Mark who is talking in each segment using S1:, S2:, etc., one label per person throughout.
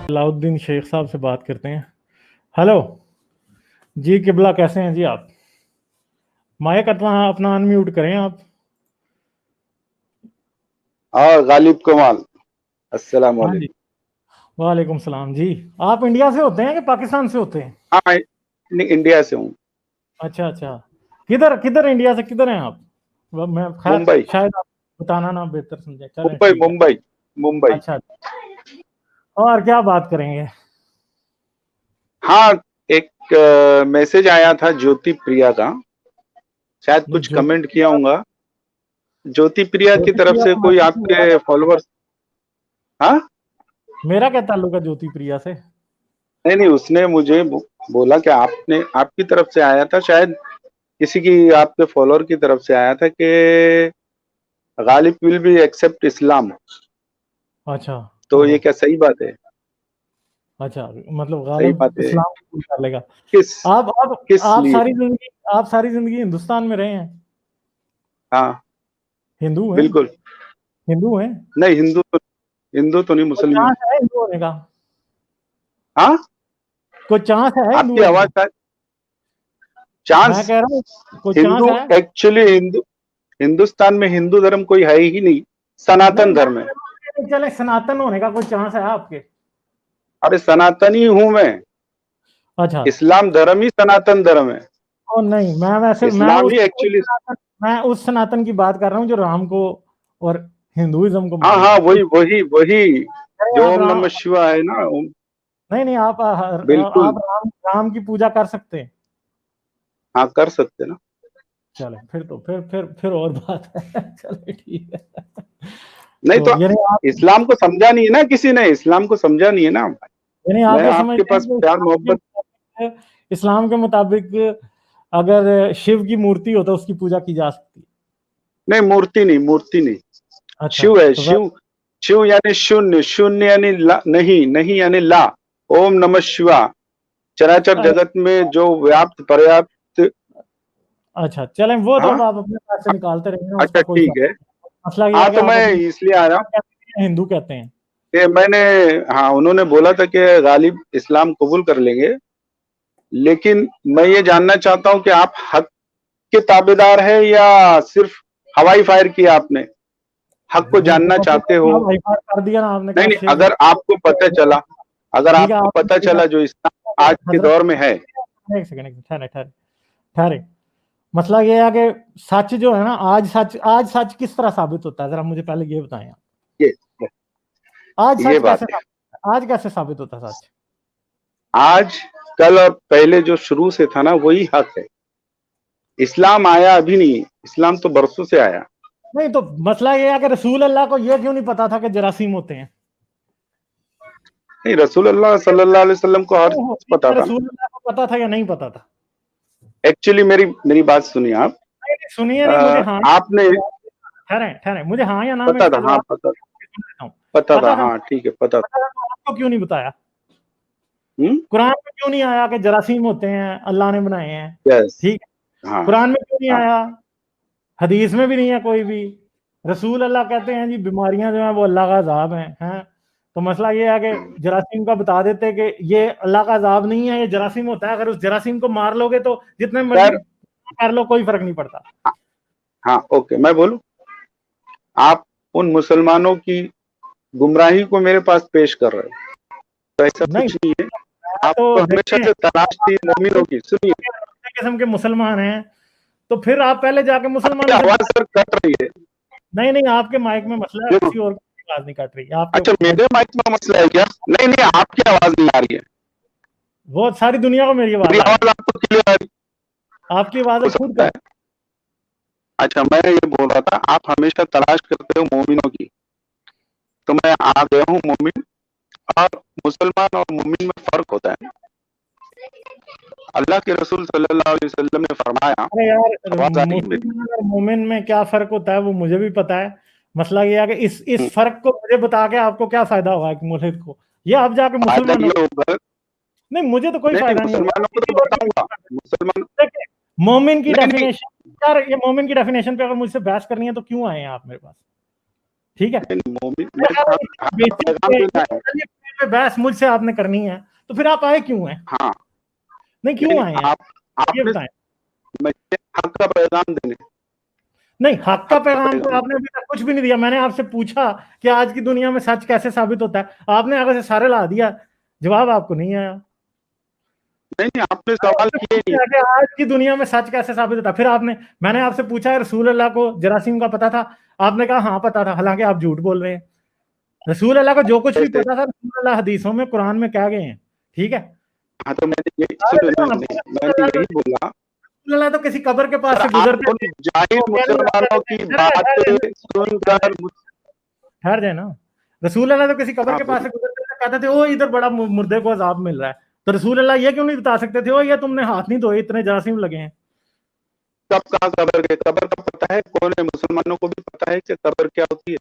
S1: علاؤدین شیخ صاحب سے بات کرتے ہیں. ہلو جی قبلہ، کیسے ہیں جی آپ؟ مائک اپنا انمیوٹ کریں آپ.
S2: اور غالب کمال، السلام
S1: ہاں جی،
S2: علیکم.
S1: وعلیکم السلام. جی آپ انڈیا سے ہوتے ہیں کہ پاکستان سے ہوتے ہیں؟
S2: ہاں انڈیا سے ہوں.
S1: اچھا اچھا، کدھر انڈیا سے کدھر ہیں آپ؟ میں خیر
S2: ممبئی
S1: شاید آپ بتانا نا بہتر سمجھے. چلیں
S2: ممبئی
S1: ٹھیک ہے.
S2: ممبئی ممبئی.
S1: اچھا، اور کیا بات کریں گے؟
S2: ہاں، ایک میسج آیا تھا جوتی پریا کا، شاید کچھ کمنٹ کیا ہوں گا. جوتی پریا کی طرف سے کوئی آپ کے فالوورز؟ ہاں،
S1: میرا کیا تعلق ہے جوتی پریا سے؟
S2: نہیں، اس نے مجھے بولا کہ آپ کی طرف سے آیا تھا، شاید کسی کی آپ کے فالوور کی طرف سے آیا تھا کہ غالب ول بی ایکسپٹ اسلام.
S1: اچھا،
S2: تو یہ کیا صحیح بات ہے؟
S1: اچھا مطلب
S2: صحیح
S1: غالب
S2: بات ہے.
S1: اسلام قبول کر لے گا.
S2: کس
S1: آپ
S2: لیے؟
S1: ساری زندگی ہندوستان میں رہے ہیں؟
S2: ہاں
S1: ہندو ہیں؟
S2: بالکل.
S1: ہندو ہیں؟
S2: نہیں، ہندو تو نہیں،
S1: کوئی
S2: مسلمان.
S1: چانس ہے ہندو ہونے کا؟
S2: ہاں،
S1: کوئی چانس ہے
S2: آپ
S1: ہندو
S2: کی
S1: ہونے
S2: آواز
S1: کا؟
S2: چانس.
S1: میں کہہ رہا ہوں کوئی
S2: ہندو
S1: چانس ہے؟
S2: ایکچولی ہندوستان میں ہندو دھرم کوئی ہے ہی نہیں،
S1: نہیں
S2: سناتن دھرم ہے.
S1: چلے سناتن ہونے کا کوئی چانس ہے آپ کے؟
S2: ارے سناتنی ہوں میں.
S1: اچھا،
S2: اسلام دھرم ہی سناتن دھرم ہے.
S1: اور نہیں، میں ویسے
S2: اسلام ہی ایکچولی.
S1: میں اس سناتن کی بات کر رہا ہوں جو رام کو اور ہندوازم کو
S2: ہاں
S1: مانتا
S2: ہاں،
S1: ہے.
S2: وہی جو
S1: آپ
S2: اوم نمہ شیوا ہے نا.
S1: نہیں آپ
S2: بالکل.
S1: رام کی پوجا کر سکتے ہیں.
S2: ہاں کر سکتے نا.
S1: چلے پھر تو پھر اور بات ہے. چلے ٹھیک ہے.
S2: نہیں تو
S1: یعنی
S2: اسلام کو سمجھا نہیں ہے نا کسی نے، اسلام کو سمجھا نہیں ہے نا.
S1: آپ
S2: میں
S1: یہ
S2: آپ کے
S1: سمجھتے
S2: پاس
S1: ہیں
S2: پیار محبت.
S1: کہ اسلام کے مطابق اگر شیو کی مورتی ہو تو اس کی پوجا کی جا سکتی ہے؟
S2: نہیں، مورتی نہیں.
S1: اچھا،
S2: شیو ہے.
S1: تو
S2: شیو یعنی شونیہ یعنی نہیں یعنی لا. اوم نمہ شیوا چراچر جگت میں جو ویاپت پریاپت.
S1: اچھا چلیں، وہ تو
S2: ہاں
S1: اب آپ اپنے پاس سے نکالتے رہیں گے، اس
S2: اچھا
S1: کا کوئی
S2: ٹھیک ہے.
S1: مسئلہ یہ
S2: ہاں
S1: ہے کہ
S2: تو
S1: آپ
S2: میں
S1: اپنے
S2: اس لیے آ رہا ہوں
S1: ہندو کہتے ہیں.
S2: کہ انہوں نے بولا تھا کہ غالب اسلام قبول کر لیں گے، لیکن میں یہ جاننا چاہتا ہوں کہ آپ حق کے تابعدار ہیں یا صرف ہوائی فائر کیا آپ نے؟ حق کو جاننا چاہتے ہو؟
S1: کر دیا نا آپ نے کہا
S2: نہیں،
S1: شیو.
S2: اگر آپ کو پتہ چلا،
S1: ٹھیک ہے، آپ
S2: پتہ چلا جو اسلام آج کے دور میں ہے.
S1: ایک سیکنڈ ٹھہرے. مسئلہ یہ ہے کہ سچ جو ہے نا، آج سچ کس طرح ثابت ہوتا ہے؟ ذرا مجھے پہلے یہ بتائیں. آج
S2: یہ
S1: سچ
S2: بات ہے.
S1: آج کیسے ثابت ہوتا ہے سچ؟
S2: آج کل اور پہلے جو شروع سے تھا نا وہی حق ہے. اسلام آیا ابھی نہیں، اسلام تو برسوں سے آیا.
S1: نہیں تو مسئلہ یہ ہے کہ رسول اللہ کو یہ کیوں نہیں پتا تھا کہ جراثیم ہوتے ہیں؟
S2: نہیں، رسول اللہ صلی اللہ علیہ وسلم کو ہر چیز پتا تھا نا.
S1: رسول اللہ کو پتا تھا یا نہیں پتا تھا؟
S2: ایکچولی میری بات سنیے آپ.
S1: سنیے نہیں، مجھے ہاں
S2: آپ نے
S1: ٹھہرے مجھے ہاں یا نہ میں
S2: پتا
S1: اس
S2: تھا.
S1: کا
S2: ہاں
S1: جواب
S2: پتا تھا. ہاں ٹھیک ہے، پتا تھا.
S1: آپ کو کیوں نہیں بتایا؟ قرآن میں کیوں نہیں آیا کہ جراثیم ہوتے ہیں، اللہ نے بنائے ہیں؟ ٹھیک ہے،
S2: ہاں
S1: قرآن میں کیوں نہیں آیا؟ حدیث میں بھی نہیں ہے کوئی بھی. رسول اللہ کہتے ہیں جی بیماریاں جو ہیں وہ اللہ کا عذاب ہیں. تو مسئلہ یہ ہے کہ جراثیم کا بتا دیتے کہ یہ اللہ کا عذاب نہیں ہے، یہ جراثیم ہوتا ہے. اگر اس جراثیم کو مار لو گے تو جتنے مرضی کر لو کوئی فرق نہیں پڑتا.
S2: ہاں اوکے، میں بولوں. آپ ان مسلمانوں کی گمراہی کو میرے پاس پیش کر رہے ہیں، تو ایسا کچھ نہیں ہے. آپ
S1: تو
S2: کو ہمیشہ سے تلاش تھی مومنوں کی. سنیے،
S1: قسم کے مسلمان ہیں تو پھر آپ پہلے جا کے مسلمانوں سے
S2: آواز سر کٹ رہی ہے.
S1: نہیں آپ کے مائک میں مسئلہ ہے، کسی اور کی آواز نہیں کٹ رہی آپ کے.
S2: اچھا میرے مائک میں مسئلہ ہے کیا؟ نہیں آپ کی آواز نہیں آ رہی ہے.
S1: وہ ساری دنیا کو میری آواز آ رہی ہے.
S2: آپ کو کلیئر آ رہی
S1: آپ کی آواز
S2: ہو
S1: خود
S2: سکتا
S1: کٹ.
S2: ہے. اچھا میں یہ بول رہا تھا آپ ہمیشہ تلاش کرتے ہو مومنوں کی، تو میں آ گیا ہوں مومن. اور مسلمان اور مومن میں فرق ہوتا ہے. اللہ کے رسول صلی اللہ علیہ وسلم نے فرمایا.
S1: یار
S2: آواز آ رہی ہے میری؟
S1: مسلمان اور مومن میں کیا فرق ہوتا ہے وہ مجھے بھی پتا ہے. مسئلہ یہ ہے کہ اس فرق کو مجھے بتا کے آپ کو کیا فائدہ ہوگا ایک ملحد کو؟ یہ آپ جا کے مسلمانوں نہیں، مجھے تو کوئی فائدہ نہیں
S2: مسلمانوں کو تو بتاؤں گا. مسلمان
S1: مومن کی
S2: نہیں
S1: ڈیفینیشن یار، یہ مومن کی ڈیفینیشن پہ اگر مجھ سے بحث کرنی ہے تو کیوں آئے ہیں آپ میرے پاس؟ ٹھیک ہے، پہ بحث مجھ سے آپ نے کرنی ہے تو پھر آپ آئے کیوں ہیں؟
S2: ہاں
S1: نہیں کیوں آئے ہیں
S2: آپ
S1: یہ
S2: نے
S1: بتائیں.
S2: حق کا پیغام دینے.
S1: نہیں حق کا پیغام تو آپ نے ابھی تک کچھ بھی نہیں دیا. میں نے آپ سے پوچھا کہ آج کی دنیا میں سچ کیسے ثابت ہوتا ہے, آپ نے آگے سے سارے لا دیا, جواب آپ کو نہیں آیا.
S2: نہیں آپ نے سوال کیے نہیں.
S1: کہ آج کی دنیا میں سچ کیسے ثابت ہوتا ہے. پھر میں نے آپ سے پوچھا رسول اللہ کو جراثیم کا پتا تھا, آپ نے کہا ہاں پتا تھا, حالانکہ آپ جھوٹ بول رہے ہیں. رسول اللہ کو جو کچھ بھی پتا تھا رسول اللہ حدیثوں میں قرآن میں کہہ گئے ہیں, ٹھیک ہے.
S2: ہاں تو میں نے یہی بولا
S1: رسول اللہ تو کسی قبر کے پاس
S2: سر,
S1: سے
S2: آپ
S1: گزرتے
S2: ان جاہل مسلمانوں کی بات سن کر
S1: ٹھہر جائے نا. رسول اللہ تو کسی قبر کے پاس سے گزرتے تھے, کہتے تھے وہ ادھر بڑا مردے کو عذاب مل رہا ہے, تو رسول اللہ یہ کیوں نہیں بتا سکتے تھے وہ یہ تم نے ہاتھ نہیں دھوئے اتنے جراثیم لگے ہیں.
S2: کب کہاں قبر گئے؟ قبر کا پتہ ہے کون ہے؟ مسلمانوں کو بھی پتہ ہے کہ قبر کیا ہوتی ہے.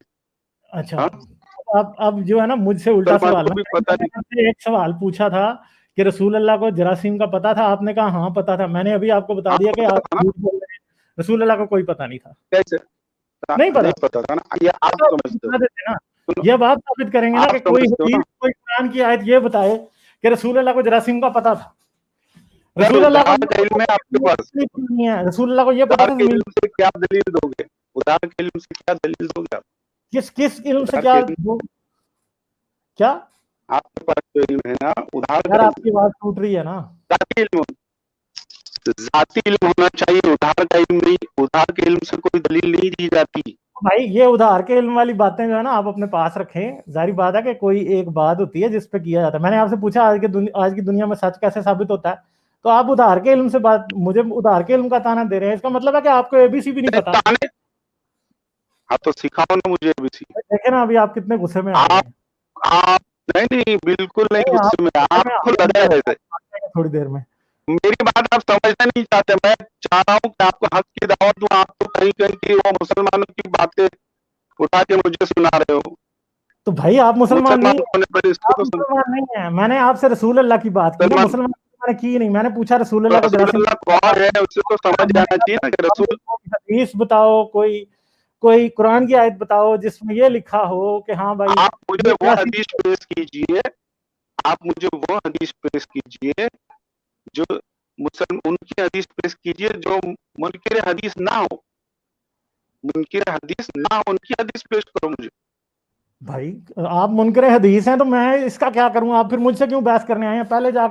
S1: اچھا اب جو ہے نا مجھ سے الٹا سوال, ایک سوال پوچھا تھا کہ رسول اللہ کو جراثیم کا پتا تھا, آپ نے کہا ہاں پتا تھا. میں نے ابھی آپ کو بتا دیا کہ آپ جھوٹ بول رہے ہیں, رسول اللہ کو کوئی پتا نہیں تھا.
S2: کیسے
S1: نہیں
S2: پتا تھا نا, یہ آپ سمجھتے ہو.
S1: یہ اب آپ ثابت کریں گے نا کہ کوئی قرآن کی آیت یہ بتائے کہ رسول اللہ کو جراثیم کا پتا تھا. رسول اللہ
S2: کا علم ہے آپ کے پاس,
S1: رسول اللہ کو یہ پتا تھا
S2: علم سے کیا دلیل دو گے؟ ادھار کے علم سے کیا دلیل دو گے آپ؟
S1: کس علم سے کیا
S2: آپ کے پاس جو علم ہے نا ادھار
S1: یار آپ کی آواز ٹوٹ رہی ہے نا.
S2: ذاتی علم ہونا چاہیے, ادھار کا علم نہیں. ادھار کے علم سے کوئی دلیل نہیں دی جاتی
S1: بھائی. یہ ادھار کے علم والی باتیں جو ہے نا آپ اپنے پاس رکھیں. ظاہری بات ہے کہ کوئی ایک بات ہوتی ہے جس پہ کیا جاتا ہے. میں نے آپ سے پوچھا آج کی دنیا میں سچ کیسے ثابت ہوتا ہے, تو آپ ادھار کے علم سے مجھے ادھار کے علم کا تانا دے رہے ہیں. اس کا مطلب ہے کہ آپ کو اے بی سی بھی نہیں پتا.
S2: ہاں تو سکھاؤ نا مجھے اے بی سی.
S1: دیکھیں نا ابھی آپ کتنے غصے میں آ رہے ہیں.
S2: آپ نہیں بالکل نہیں غصے میں, آپ کو لگا ہے
S1: تھوڑی دیر میں.
S2: میری بات آپ سمجھنا نہیں چاہتے. میں چاہ رہا ہوں کہ آپ کو حق کی دعوت دوں. آپ تو کہیں کہیں کی وہ مسلمانوں کی باتیں اٹھا کے مجھے سنا رہے ہو.
S1: تو بھائی آپ مسلمان نہیں ہیں. میں نے آپ سے رسول اللہ کی بات کی نا, مسلمان میں نے کی نہیں. میں نے پوچھا رسول اللہ کو
S2: رسول اللہ کون ہے اسے تو سمجھ جانا چاہیے نا کہ رسول.
S1: حدیث بتاؤ, کوئی قرآن کی آیت بتاؤ جس میں یہ لکھا ہو کہ ہاں بھائی.
S2: آپ مجھے وہ حدیث پیش کیجئے, آپ مجھے وہ حدیث پیش کیجئے جو ان کی حدیث پیش کیجئے جو منکر حدیث نہ ہو. منکر حدیث نہ ہو ان کی حدیث پیش کرو مجھے.
S1: بھائی آپ منکر حدیث ہیں تو میں اس کا کیا کروں؟ آپ پھر مجھ سے کیوں بحث کرنے آئے ہیں؟ پہلے جا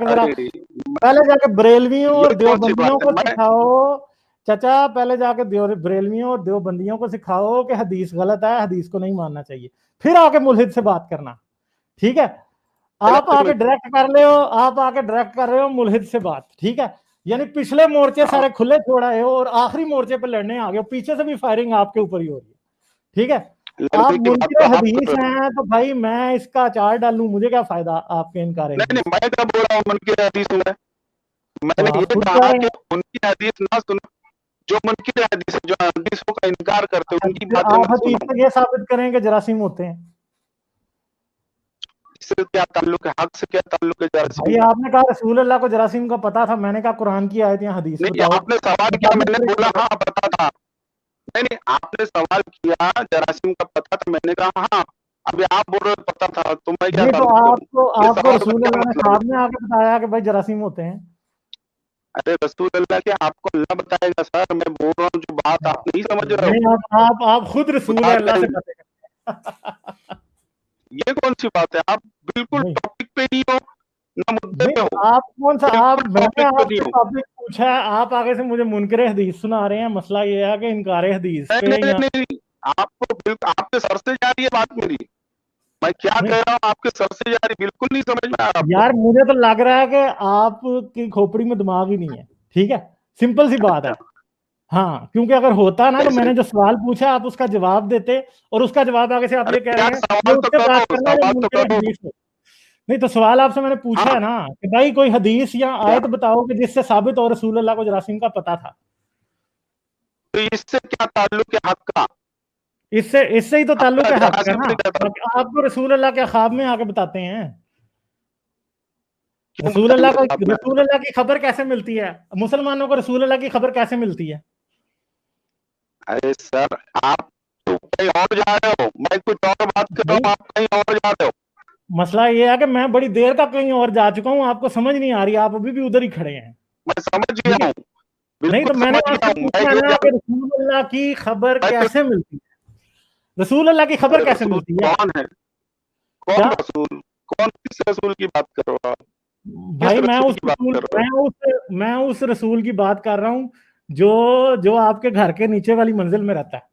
S1: کے بریلویوں اور دیوبندیوں کو سکھاؤ چچا. پہلے جا کے بریلویوں اور دیوبندیوں کو سکھاؤ کہ حدیث غلط ہے, حدیث کو نہیں ماننا چاہیے, پھر آ کے ملحد سے بات کرنا. ٹھیک ہے, آپ آ کے ڈائریکٹ کر رہے ہو ملحد سے بات. ٹھیک ہے, یعنی پچھلے مورچے سارے کھلے چھوڑ آئے ہو اور آخری مورچے پہ لڑنے آ گئے ہو. پیچھے سے بھی فائرنگ آپ کے اوپر ہی ہو رہی ہے. ٹھیک ہے, آپ منکر حدیث ہیں تو بھائی میں اس کا اچار ڈالوں, مجھے کیا فائدہ آپ کے انکار حدیث.
S2: نہیں میں کیا بول رہا ہوں منکر حدیث ہوں میں نے یہ کہا کہ ان کی حدیث نہ سنو جو منکر حدیث جو حدیثوں کا انکار کرتے ان کی باتیں
S1: آپ
S2: نہ
S1: حدیث
S2: سنو.
S1: سے یہ ثابت کریں کہ جراثیم ہوتے ہیں.
S2: اس سے کیا تعلق ہے؟ حق سے کیا تعلق ہے جراثیم
S1: بھائی
S2: کا؟
S1: آپ نے کہا رسول اللہ کو جراثیم کا پتا تھا, میں نے کہا قرآن کی آیت یا حدیث
S2: نہیں
S1: بتاؤ.
S2: آپ نے سوال کیا, میں نے بولا ہاں پتا تھا. نہیں آپ نے سوال کیا جراثیم کا پتا تھا, میں نے کہا ہاں. ابھی آپ بول رہے پتا تھا تو میں کیا
S1: تو آپ کو رسول اللہ نے خواب میں آ کے بتایا کہ بھائی جراثیم ہوتے ہیں.
S2: ارے رسول اللہ کے آپ کو اللہ بتائے گا سر, میں بول رہا ہوں جو بات آپ نہیں سمجھ رہے
S1: ہو. آپ خود رسول اللہ سے باتیں کرتے.
S2: یہ کون سی بات ہے؟ آپ بالکل ٹاپک پہ نہیں ہو نہ مدے پہ ہو.
S1: آپ کون سا
S2: میں نے آپ سے
S1: ٹاپک پوچھا ہے, آپ آگے سے مجھے منکر حدیث سنا رہے ہیں. مسئلہ یہ ہے کہ انکار حدیث پہ
S2: نہیں آپ کو بالکل آپ کے سر سے جا رہی ہے بات میری. میں کیا کہہ رہا ہوں آپ کے سر سے جا رہی, بالکل نہیں سمجھ میں آ رہا.
S1: یار مجھے تو لگ رہا ہے کہ آپ کی کھوپڑی میں دماغ ہی نہیں ہے. ٹھیک ہے, سمپل سی بات ہے. ہاں کیونکہ اگر ہوتا نا تو میں نے جو سوال پوچھا آپ اس کا جواب دیتے, اور اس کا جواب آگے سے آپ یہ کہہ رہے ہیں نہیں. تو سوال آپ سے میں نے پوچھا ہے نا کہ بھائی کوئی حدیث یا آیت بتاؤ کہ جس سے ثابت ہو رسول اللہ کو جراثیم کا پتا تھا.
S2: تو اس سے کیا تعلق ہے حق کا؟
S1: اس سے ہی تو تعلق ہے حق کا نا. آپ کو رسول اللہ کے خواب میں آ کے بتاتے ہیں. رسول اللہ کی خبر کیسے ملتی ہے؟ مسلمانوں کو رسول اللہ کی خبر کیسے ملتی ہے؟
S2: ارے سر آپ کہیں اور جا رہے ہو, میں کچھ اور بات کر رہا ہوں, آپ کہیں اور جا رہے ہو.
S1: مسئلہ یہ ہے کہ میں بڑی دیر تک کہیں اور جا چکا ہوں, آپ کو سمجھ نہیں آ رہی, آپ ابھی بھی ادھر ہی کھڑے ہیں.
S2: میں سمجھ گیا ہوں,
S1: نہیں تو
S2: بالکل
S1: میں نے
S2: سمجھ
S1: آپ
S2: گیا
S1: سے
S2: ہوں.
S1: پوچھا نا کہ رسول اللہ کی خبر کیسے ملتی ہے, رسول اللہ کی خبر کیسے
S2: رسول
S1: ملتی ہے؟
S2: کون ہے؟ کون
S1: کیا
S2: رسول؟ کون کس رسول کی بات کر رہے ہو آپ؟ کس
S1: بھائی,
S2: رسول کی بات کر رہے ہو؟
S1: میں اس رسول کی بات کر رہا ہوں جو آپ کے گھر کے نیچے والی منزل میں رہتا ہے.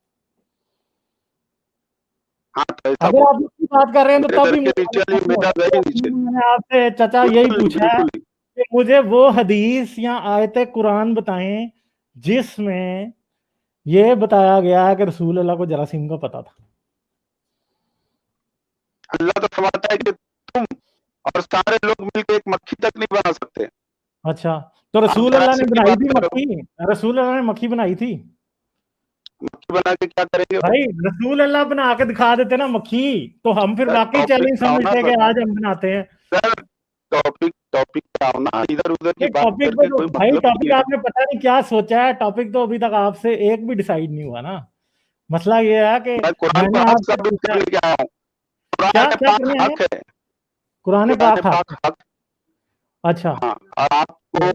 S2: ہاں تو ایسا
S1: اگر آپ
S2: بولو,
S1: اس کی بات کر رہے ہیں تو
S2: میرے
S1: تب
S2: گھر
S1: ہی
S2: کے نیچے والی میرا گھر ہی نیچے.
S1: میں نے آپ سے چچا یہی
S2: بالکل
S1: پوچھا ہے
S2: بالکل.
S1: کہ مجھے وہ حدیث یا آیت قرآن بتائیں جس میں یہ بتایا گیا ہے کہ رسول اللہ کو جراثیم کا پتہ تھا.
S2: اللہ تو فرماتا ہے کہ تم اور سارے لوگ مل کے ایک مکھی تک نہیں بنا سکتے.
S1: اچھا, تو
S2: آپ
S1: رسول اللہ نے
S2: جراثیم کی
S1: بنائی
S2: بات
S1: تھی
S2: کر رہے ہو,
S1: مکھی, رسول اللہ نے مکھی بنائی تھی.
S2: مکھی بنا کے کیا کریں گے وہ؟
S1: بھائی رسول اللہ بنا کے دکھا دیتے نا مکھی, تو ہم پھر واقعی چیلنج
S2: ٹاپک آؤ نا
S1: سمجھتے کہ آج ہم بناتے ہیں.
S2: سر, ٹاپک پہ آؤ نا, ادھر ادھر کی بات
S1: ٹاپک
S2: کر
S1: پہ
S2: کے
S1: تو
S2: کوئی
S1: بھائی
S2: مطلب
S1: ٹاپک
S2: نہیں ہے.
S1: آپ نے پتہ نہیں کیا سوچا ہے, ٹاپک تو ابھی تک آپ سے ایک بھی ڈیسائیڈ نہیں ہوا نا. مسئلہ یہ ہے کہ
S2: میں قرآن
S1: میں
S2: کو
S1: نے
S2: حق
S1: آپ سے
S2: ثابت
S1: پوچھا
S2: کرنے کے آیا ہوں.
S1: کیا
S2: قرآن
S1: کیا
S2: پاک
S1: کرنے ہیں,
S2: حق ہے,
S1: قرآن
S2: قرآن
S1: پاک حق.
S2: پاک حق.
S1: اچھا,
S2: ہاں, اور آپ کو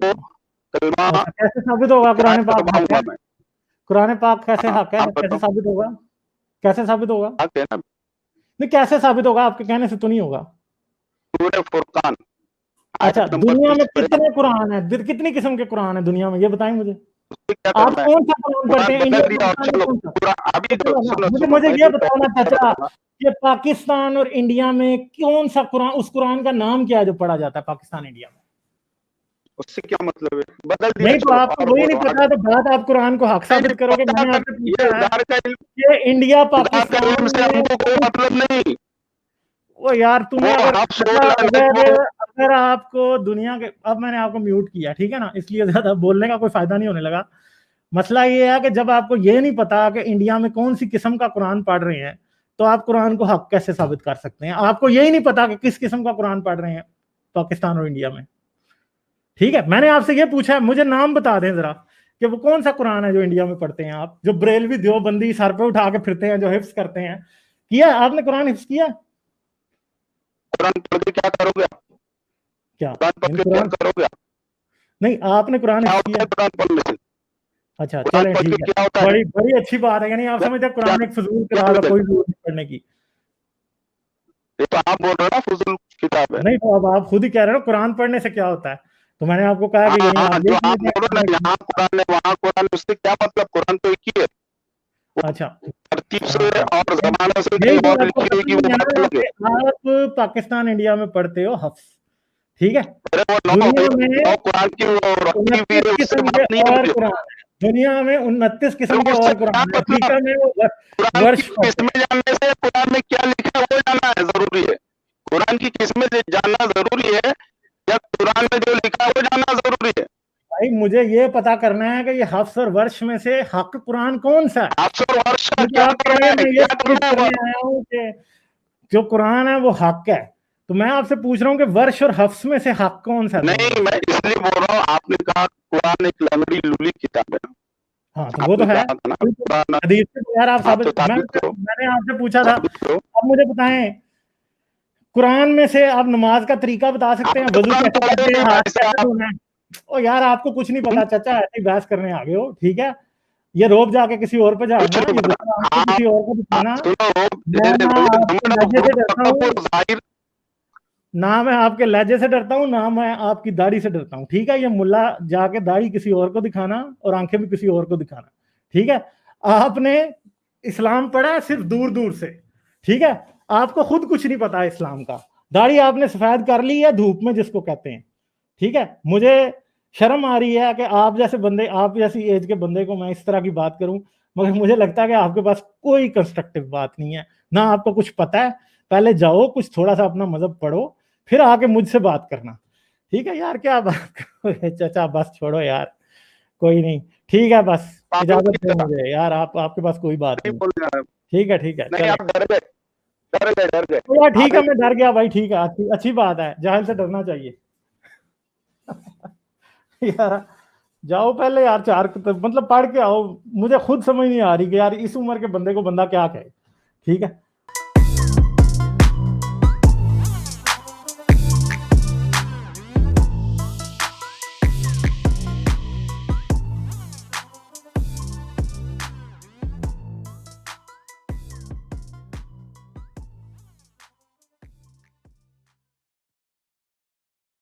S2: کلمہ
S1: اچھا کیسے ثابت ہوگا قرآن
S2: قرائت
S1: پاک
S2: کرواؤں
S1: حق ہے؟
S2: گا میں.
S1: قرآن پاک کیسے
S2: ہاں
S1: حق ہے,
S2: آپ
S1: کیسے
S2: بتاؤ.
S1: ثابت ہوگا, کیسے ثابت ہوگا؟
S2: حق ہے نا.
S1: نہیں کیسے ثابت ہوگا, آپ کے کہنے سے تو نہیں ہوگا.
S2: سورہ فرقان
S1: اچھا,
S2: آیت نمبر
S1: دنیا
S2: 30
S1: میں
S2: پڑھے,
S1: کتنے قرآن ہیں, کتنی قسم کے قرآن ہیں دنیا میں, یہ بتائیں مجھے.
S2: اس سے کیا
S1: آپ
S2: کرنا ہے؟
S1: کون سا قرآن پڑھتے
S2: قرآن
S1: ہیں
S2: بدل
S1: انڈیا
S2: دیا اور
S1: پاکستان میں,
S2: چلو
S1: کون سا؟
S2: قرآن ابھی
S1: چلو نا,
S2: سنو
S1: مجھے
S2: میں
S1: یہ
S2: جو
S1: بتاؤ نا
S2: پریکٹس کر
S1: چچا
S2: رہا ہوں نا,
S1: کہ پاکستان اور انڈیا میں کون سا قرآن, اس قرآن کا نام کیا ہے جو پڑھا جاتا ہے پاکستان انڈیا میں؟
S2: اس سے کیا مطلب ہے؟ بدل دیا
S1: نہیں تو
S2: چلو,
S1: آپ کو
S2: اور
S1: وہی
S2: بولو
S1: نہیں پتا
S2: آگے.
S1: تو بات آپ قرآن کو حق ثابت کرو گے. میں نے آپ سے
S2: یہ
S1: پوچھا ہے
S2: ادار کا علم,
S1: کہ انڈیا
S2: خدا کے علم
S1: پاکستان
S2: سے ہم
S1: میں,
S2: کو کوئی مطلب نہیں.
S1: وہ یار تمہیں
S2: وہ
S1: اگر
S2: حفظ ہو لعنت وہ.
S1: اگر آپ کو دنیا کے, اب میں نے آپ کو میوٹ کیا ٹھیک ہے نا, اس لیے زیادہ بولنے کا کوئی فائدہ نہیں ہونے لگا. مسئلہ یہ ہے کہ جب آپ کو یہ نہیں پتا کہ انڈیا میں کون سی قسم کا قرآن پڑھ رہے ہیں تو آپ قرآن کو حق کیسے ثابت کر سکتے ہیں؟ آپ کو یہی نہیں پتا کہ کس قسم کا قرآن پڑھ رہے ہیں پاکستان اور انڈیا میں. ٹھیک ہے, میں نے آپ سے یہ پوچھا ہے, مجھے نام بتا دیں ذرا کہ وہ کون سا قرآن ہے جو انڈیا میں پڑھتے ہیں آپ, جو بریلوی دیوبندی سر پہ اٹھا کے پھرتے ہیں, جو حفظ کرتے ہیں. کیا آپ نے قرآن حفظ کیا؟
S2: قرآن پڑھ کے کیا کرو گے؟
S1: کیا
S2: قرآن پڑھ کے کیا
S1: قرآن
S2: کرو گے؟
S1: نہیں, آپ نے قرآن
S2: کیا
S1: حفظ
S2: ہوتا
S1: کیا؟
S2: ہے قرآن پڑھنے سے؟
S1: اچھا
S2: قرآن
S1: چلیں
S2: پڑھ
S1: ٹھیک
S2: کے
S1: ہے,
S2: کیا ہوتا ہے؟
S1: بڑی اچھی بات ہے. یعنی آپ سمجھتے ہیں قرآن ایک فضول کتاب ہے, کوئی ضرورت نہیں پڑھنے کی.
S2: یہ تو آپ بول رہے ہو نا فضول کتاب ہے.
S1: نہیں تو اب آپ خود ہی کہہ رہے ہو قرآن پڑھنے سے کیا ہوتا ہے, تو میں نے آپ کو کہا کہ یعنی
S2: ہاں,
S1: آپ
S2: جو
S1: یہی
S2: آپ بولو نا,
S1: سمجھتے ہیں.
S2: یہاں قرآن ہے وہاں قرآن, اس سے کیا مطلب؟ قرآن تو ایک ہی ہے.
S1: اچھا
S2: ترتیب سے
S1: ہاں,
S2: اور زمانے سے
S1: یہی
S2: کہیں
S1: تو
S2: اور
S1: آپ کو
S2: لکھی ہوئی
S1: پتہ
S2: کی وہ
S1: نہیں
S2: بات
S1: ہے نا
S2: الگ ہے.
S1: کہ آپ پاکستان انڈیا میں پڑھتے ہو حفظ, ٹھیک ہے.
S2: ارے وہ
S1: دنیا میں
S2: نو قرآن کی وہ رکھی ہوئی
S1: 29
S2: ہے, اس سے
S1: قسم کے
S2: بات نہیں ہے
S1: اور
S2: مجھے.
S1: قرآن ہیں, دنیا میں 29 قسم کے
S2: اس سے
S1: اور
S2: کیا
S1: قرآن ہیں.
S2: مطلب؟
S1: افریقہ میں وہ
S2: قرآن کی
S1: ورش پڑھتے ہیں.
S2: قسمیں جاننے سے قرآن میں کیا لکھا ہے وہ جاننا ہے ضروری ہے. قرآن کی قسمیں جاننا ضروری ہے یا قرآن میں جو لکھا ہے وہ جاننا ضروری ہے؟
S1: بھائی مجھے یہ پتا کرنا ہے کہ یہ حفظ اور ورش میں سے حق قرآن کون سا ہے.
S2: آپ سے ورش کا
S1: کیونکہ
S2: کیا
S1: آپ کہہ
S2: کرنا
S1: رہے ہیں
S2: ہے,
S1: میں یہ
S2: کیا
S1: ثابت
S2: کرنا
S1: کرنے
S2: ہے؟
S1: آیا ہوں کہ جو قرآن ہے وہ حق ہے, تو میں آپ سے پوچھ رہا ہوں کہ ورش اور حفظ میں سے حق کون سا ہے دونوں
S2: نہیں,
S1: میں
S2: میں
S1: سے؟
S2: اس لیے بول رہا ہوں, آپ نے کہا قرآن ایک لنگڑی لولی کتاب ہے.
S1: ہاں تو وہ
S2: آپ نے
S1: تو ہے,
S2: کہا تھا نا قرآن.
S1: حدیث سے تو یار آپ
S2: ہاں تو
S1: ثابت,
S2: ثابت کرو,
S1: میں نے آپ سے پوچھا تھا.
S2: ثابت کرو.
S1: اب مجھے بتائیں قرآن میں سے آپ نماز کا طریقہ بتا
S2: آپ
S1: سکتے ہیں,
S2: نے
S1: وضو
S2: قرآن
S1: کیسے
S2: پڑھے
S1: کرتے ہیں,
S2: نہیں
S1: ہاتھ
S2: ایسے
S1: کیسے
S2: آپ.
S1: دھونا ہے؟ او یار آپ کو کچھ نہیں پتا چچا, ایسی بحث کرنے آگے ہو, ٹھیک ہے. یہ روب جا کے کسی اور پہ
S2: کچھ
S1: جھاڑنا,
S2: نہیں
S1: یہ
S2: پتا.
S1: غصہ آنکھ سے
S2: آپ
S1: کسی اور کو دکھانا.
S2: سنو,
S1: میں نہ آپ کے لہجے سے ڈرتا ہوں,
S2: ظاہر.
S1: نہ میں آپ کے لہجے سے ڈرتا ہوں, نہ میں آپ کی داڑھی سے ڈرتا ہوں, ٹھیک ہے. یہ ملا جا کے داڑھی کسی اور کو دکھانا اور آنکھیں بھی کسی اور کو دکھانا, ٹھیک ہے. آپ نے اسلام پڑھا ہے صرف دور دور سے, ٹھیک ہے. آپ کو خود کچھ نہیں پتا اسلام کا. داڑھی آپ نے سفید کر لی ہے دھوپ میں جس کو کہتے ہیں, ٹھیک ہے. مجھے شرم آ رہی ہے کہ آپ جیسے بندے, آپ جیسی ایج کے بندے کو میں اس طرح کی بات کروں, مگر مجھے لگتا ہے کہ آپ کے پاس کوئی کنسٹرکٹیو بات نہیں ہے, نہ آپ کو کچھ پتا ہے. پہلے جاؤ کچھ تھوڑا سا اپنا مذہب پڑھو, پھر آ کے مجھ سے بات کرنا, ٹھیک ہے. یار کیا بات چچا, بس چھوڑو یار, کوئی نہیں, ٹھیک ہے. بس اجازت دیں مجھے یار, آپ کے پاس کوئی بات نہیں. ٹھیک ہے
S2: نہیں,
S1: چلیں.
S2: آپ ڈر گئے, ڈر گئے.
S1: یار ٹھیک ہے, میں ڈر گیا بھائی, ٹھیک ہے, اچھی بات ہے, جاہل سے ڈرنا چاہیے. یار جاؤ پہلے یار, مطلب پڑھ کے آؤ. مجھے خود سمجھ نہیں آ رہی کہ یار اس عمر کے بندے کو بندہ کیا کہے, ٹھیک ہے.